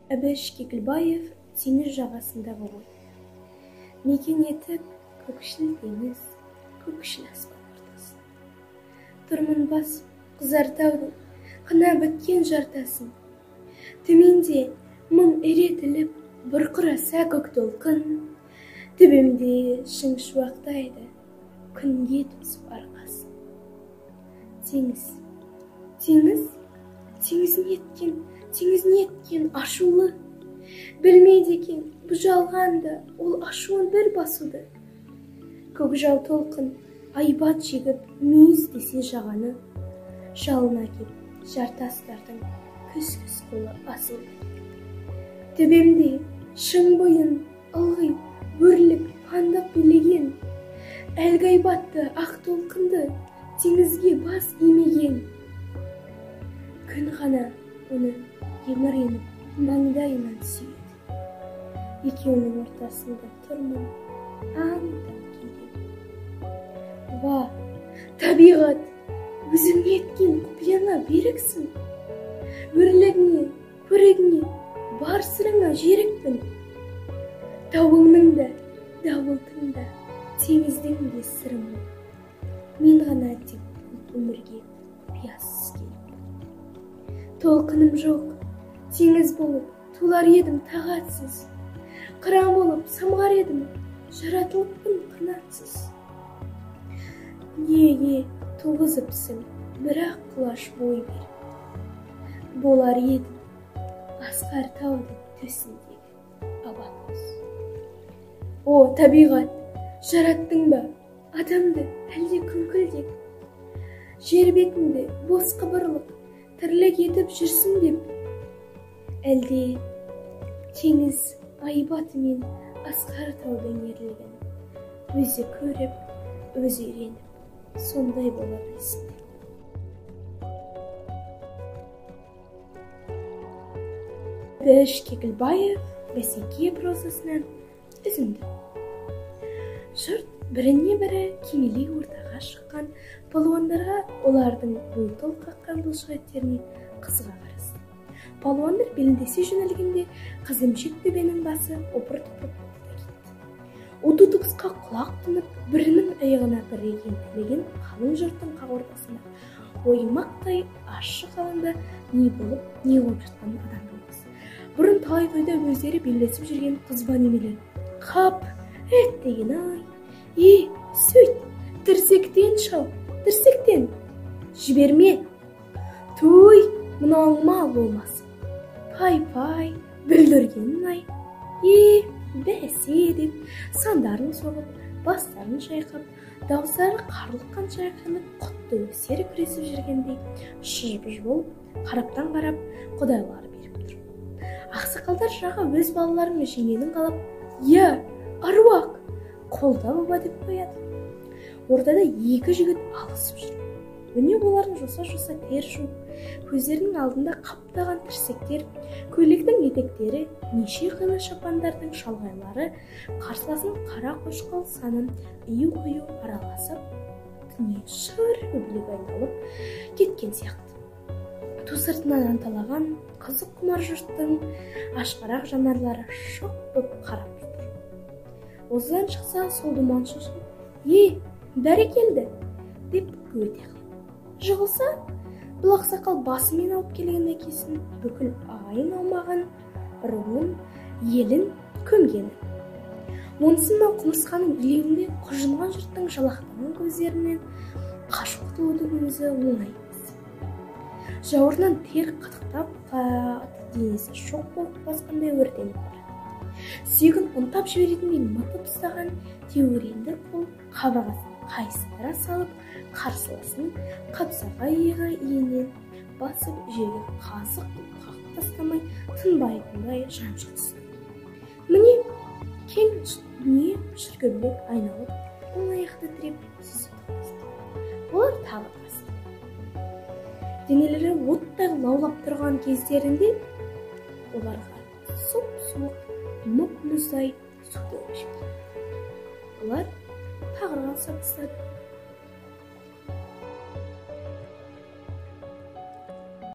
Әбіш Кекілбаев теңіз жағасындағы ой. Мекен етіп көкшіл теңіз, көкшіл аспан ортасын. Тұрмын бас қызартаудың қына біткен жартасын. Төменде мың еретіліп бұрқыраса көк толқын. Төбемде шың шуақтайды, күнге тосып арқасын. Теңіз неткен ашулы. Білмейді екен бұжалғанды, ол ашуын бір басуды. Көкжал толқын айбат жегіп мейіз десе жағаны. Жалына кеп жартастардың күс-күс қолы асылды. Төбемде шың бойын ылғи өрлік пандық билеген. Әлгі айбатты ақ толқынды теңізге бас имеген. Күн ғана оны еміреніп маңдайынан сүйеді. Екеуінің ортасында тұрмын аңдап келген. Ва, табиғат, өзің еткен құпияңа беріксің. Өрлігіңе, көрегіңе, бар сырыңа жерікпін. Тауыңның да, дауылдың да, теңіздің де сырым. Мен ғана тек өмірге құпиясыз келіп. Толқыным жоқ, теңіз болып тулар едім тағатсыз. Қыран болып самғар едім, жаратылыппын қанатсыз. Неге туғызыпсың, бірақ құлаш бой бер. Болар едім, асқар таудың төсіндегі абатсыз. О, табиғат, жараттың ба адамды әлде күңкілдеп? Жер бетінде бос қыбырлық тірлік етіп жүрсің деп? Әлде теңіз айбатымен асқар таудың ерлігін өзі көріп, өзі үйреніп, сондай бола білсін. Әбіш Кекілбаев бәсеке прозасынан үзінді. Жұрт біріне-бірі кимелей ортаға шыққан палуандарға олардың бұл қаққан бұлшықеттеріне қызыға қарасты. Палуандар беліндесе жөнелгенде қызымшек төбенің басы опыр-топыр болды да кетті. Оты тұқысқа құлақ тұнып, бірінің аяғына бірі ентелеген қалың жұрттың қақ ортасында оймақтай ашық алаңда не болып, не болып жатқан адам болмас. Бұрын талай тойда өздері белдесіп жүрген қызба немелер. Қап, деген ай. Сөйт, тірсектен шал, тірсектен. Жіберме. Той, мынауың мал болмас. Пай, бүлдіргенін ай. Бәсе деп, сандарын соғып, бастарын шайқап, дауыстары қарлыққан шайқанып, құтты өсері күресіп жүргендей, шыж-бұж болып, қараптан қарап, құдайлары беріп тұр. Ақсақалдар жағы өз балаларын жеңенін қалап, аруақ, қолда баба деп қояды. Ортада екі жігіт алысып жүр. Өне олардың жоса-жоса тер жуып, көздерінің алдында қаптаған тірсектер, көйлектің етектері, неше қилы шапандардың шалғайлары, қарсыласын қара қошқыл санын ию-қию араласып, дүние шыр көбілек айналып кеткен сияқты. Ту сыртынан анталаған қызық құмар жұрттың ашқарақ жанарлары шоқ боп қарап тұр. Осыдан шықса сол думан шешіп, бәрекелді деп өте қылып. Жығылса, бұл ақсақал басымен алып келген әкесін бүкіл ағайын алмаған руын, елін көмгені. Онсын мал құмырсқаның илеуінде құжынған жұрттың жалақтаған көздерінен қашып құтылудың өзі оңай емес. Жауырынан тер қытықтап, денесі шоқ болып басқандай өртеніп барады. Сүйегін ұнтап жіберетіндей мытып ұстаған теуіренді қол қабырғасын қайыстыра салып, қарсыласын қапсаға иығы иінен басып жерге қазық қағып тастамай тынбайтындай жаншып түсті. Міне кең дүние шіркеулеп айналып, оң аяқты тіреп сүзіп тастады. Олар тағы басты. Денелері оттай лаулап тұрған кездерінде оларға сұп-суық мұп-мұздай су төгіп жіберді. Олар тағырға алса тастады.